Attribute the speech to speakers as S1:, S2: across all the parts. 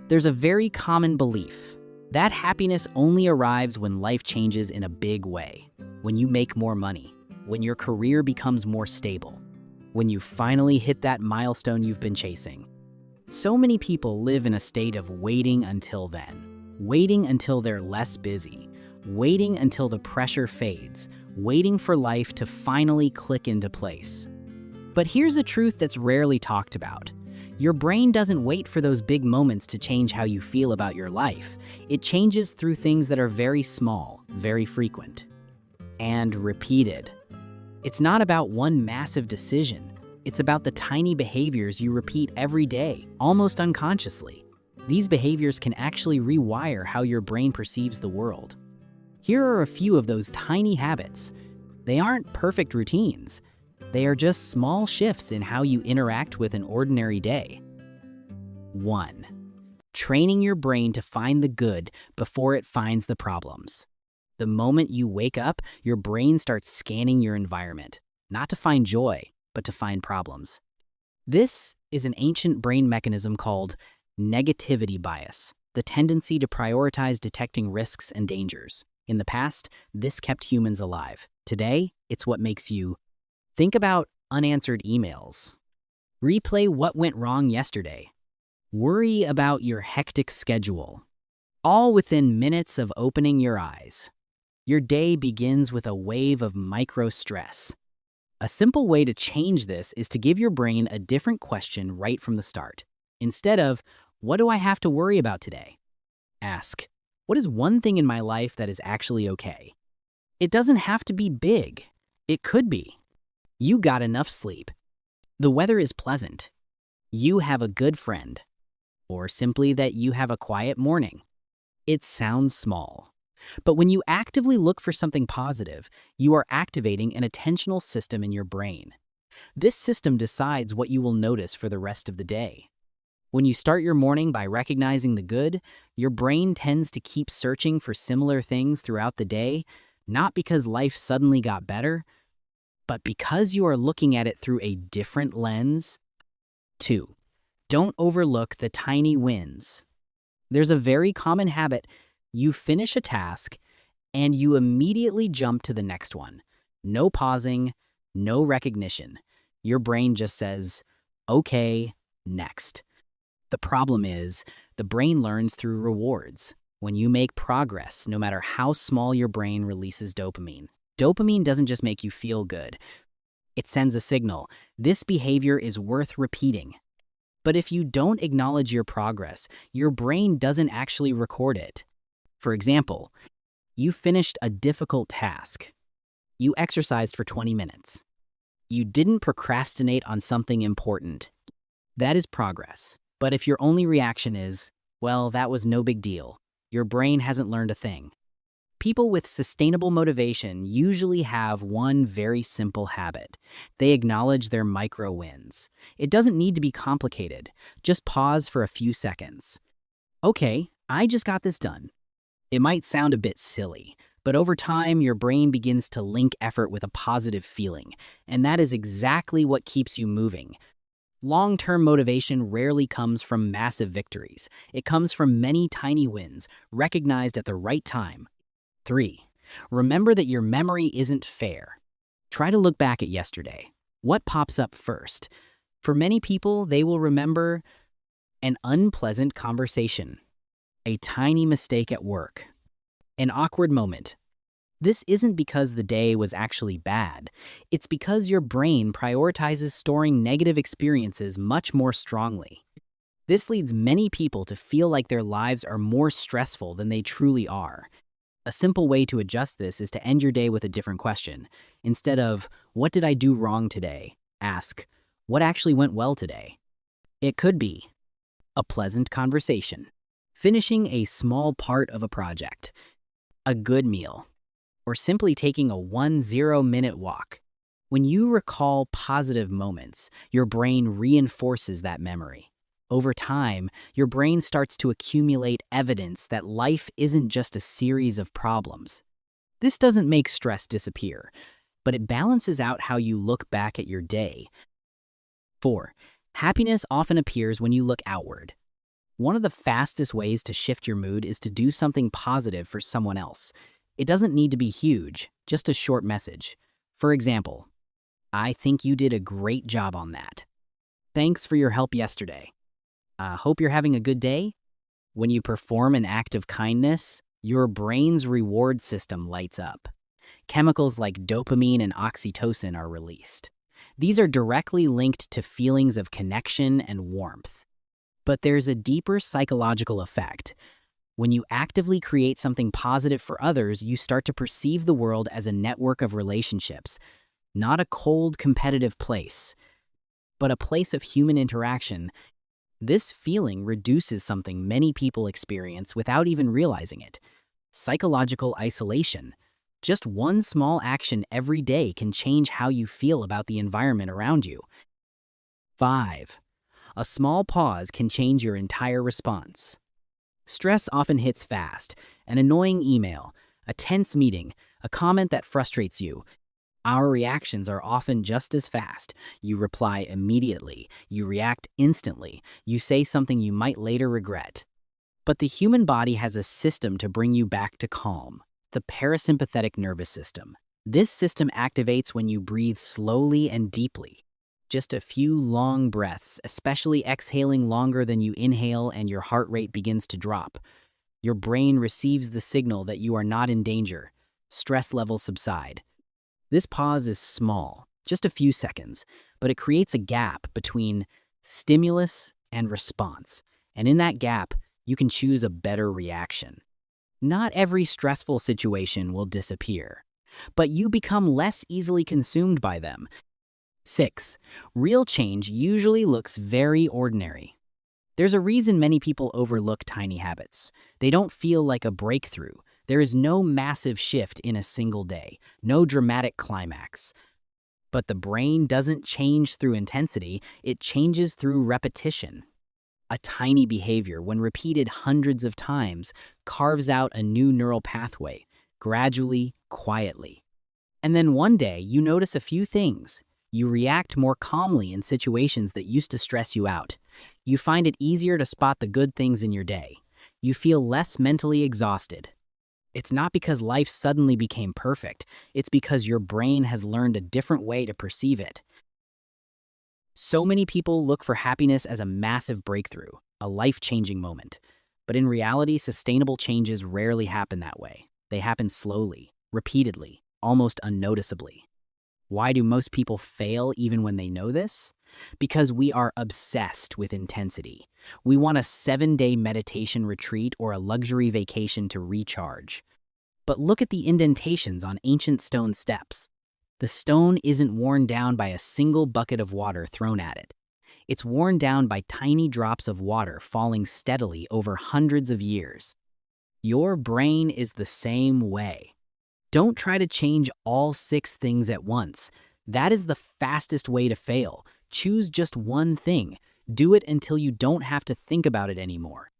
S1: There's a very common belief that happiness only arrives when life changes in a big way, when you make more money, when your career becomes more stable, when you finally hit that milestone you've been chasing. So many people live in a state of waiting until then, waiting until they're less busy, waiting until the pressure fades, waiting for life to finally click into place. But here's a truth that's rarely talked about. Your brain doesn't wait for those big moments to change how you feel about your life. It changes through things that are very small, very frequent, and repeated. It's not about one massive decision. It's about the tiny behaviors you repeat every day, almost unconsciously. These behaviors can actually rewire how your brain perceives the world. Here are a few of those tiny habits. They aren't perfect routines. They are just small shifts in how you interact with an ordinary day. 1. Training your brain to find the good before it finds the problems. The moment you wake up, your brain starts scanning your environment, not to find joy, but to find problems. This is an ancient brain mechanism called negativity bias, the tendency to prioritize detecting risks and dangers. In the past, this kept humans alive. Today, it's what makes you think about unanswered emails, replay what went wrong yesterday, worry about your hectic schedule, all within minutes of opening your eyes. Your day begins with a wave of micro-stress. A simple way to change this is to give your brain a different question right from the start. Instead of, what do I have to worry about today? Ask, what is one thing in my life that is actually okay? It doesn't have to be big. It could be. You got enough sleep. The weather is pleasant. You have a good friend. Or simply that you have a quiet morning. It sounds small. But when you actively look for something positive, you are activating an attentional system in your brain. This system decides what you will notice for the rest of the day. When you start your morning by recognizing the good, your brain tends to keep searching for similar things throughout the day, not because life suddenly got better, but because you are looking at it through a different lens. 2. Don't overlook the tiny wins. There's a very common habit. You finish a task, and you immediately jump to the next one. No pausing, no recognition. Your brain just says, okay, next. The problem is, the brain learns through rewards. When you make progress, no matter how small, your brain releases dopamine. Dopamine doesn't just make you feel good. It sends a signal. This behavior is worth repeating. But if you don't acknowledge your progress, your brain doesn't actually record it. For example, you finished a difficult task. You exercised for 20 minutes. You didn't procrastinate on something important. That is progress. But if your only reaction is, well, that was no big deal, your brain hasn't learned a thing. People with sustainable motivation usually have one very simple habit. They acknowledge their micro wins. It doesn't need to be complicated. Just pause for a few seconds. Okay, I just got this done. It might sound a bit silly, but over time, your brain begins to link effort with a positive feeling, and that is exactly what keeps you moving. Long-term motivation rarely comes from massive victories. It comes from many tiny wins, recognized at the right time. 3. Remember that your memory isn't fair. Try to look back at yesterday. What pops up first? For many people, they will remember an unpleasant conversation, a tiny mistake at work, an awkward moment. This isn't because the day was actually bad. It's because your brain prioritizes storing negative experiences much more strongly. This leads many people to feel like their lives are more stressful than they truly are. A simple way to adjust this is to end your day with a different question. Instead of, what did I do wrong today? Ask, what actually went well today? It could be a pleasant conversation, finishing a small part of a project, a good meal, or simply taking a 10-minute walk. When you recall positive moments, your brain reinforces that memory. Over time, your brain starts to accumulate evidence that life isn't just a series of problems. This doesn't make stress disappear, but it balances out how you look back at your day. 4. Happiness often appears when you look outward. One of the fastest ways to shift your mood is to do something positive for someone else. It doesn't need to be huge, just a short message. For example, I think you did a great job on that. Thanks for your help yesterday. Hope you're having a good day. When you perform an act of kindness, your brain's reward system lights up. Chemicals like dopamine and oxytocin are released. These are directly linked to feelings of connection and warmth. But there's a deeper psychological effect. When you actively create something positive for others, you start to perceive the world as a network of relationships, not a cold, competitive place, but a place of human interaction. This feeling reduces something many people experience without even realizing it: psychological isolation. Just one small action every day can change how you feel about the environment around you. 5. A small pause can change your entire response. Stress often hits fast. An annoying email, a tense meeting, a comment that frustrates you. Our reactions are often just as fast. You reply immediately. You react instantly. You say something you might later regret. But the human body has a system to bring you back to calm: the parasympathetic nervous system. This system activates when you breathe slowly and deeply. Just a few long breaths, especially exhaling longer than you inhale, and your heart rate begins to drop. Your brain receives the signal that you are not in danger. Stress levels subside. This pause is small, just a few seconds, but it creates a gap between stimulus and response. And in that gap, you can choose a better reaction. Not every stressful situation will disappear, but you become less easily consumed by them. 6. Real change usually looks very ordinary. There's a reason many people overlook tiny habits. They don't feel like a breakthrough. There is no massive shift in a single day, no dramatic climax. But the brain doesn't change through intensity, it changes through repetition. A tiny behavior, when repeated hundreds of times, carves out a new neural pathway, gradually, quietly. And then one day, you notice a few things. You react more calmly in situations that used to stress you out. You find it easier to spot the good things in your day. You feel less mentally exhausted. It's not because life suddenly became perfect. It's because your brain has learned a different way to perceive it. So many people look for happiness as a massive breakthrough, a life-changing moment. But in reality, sustainable changes rarely happen that way. They happen slowly, repeatedly, almost unnoticeably. Why do most people fail even when they know this? Because we are obsessed with intensity. We want a 7-day meditation retreat or a luxury vacation to recharge. But look at the indentations on ancient stone steps. The stone isn't worn down by a single bucket of water thrown at it. It's worn down by tiny drops of water falling steadily over hundreds of years. Your brain is the same way. Don't try to change all 6 things at once. That is the fastest way to fail. Choose just one thing. Do it until you don't have to think about it anymore.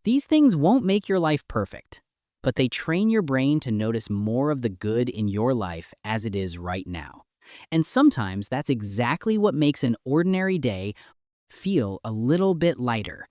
S1: These things won't make your life perfect, but they train your brain to notice more of the good in your life as it is right now. And sometimes that's exactly what makes an ordinary day feel a little bit lighter.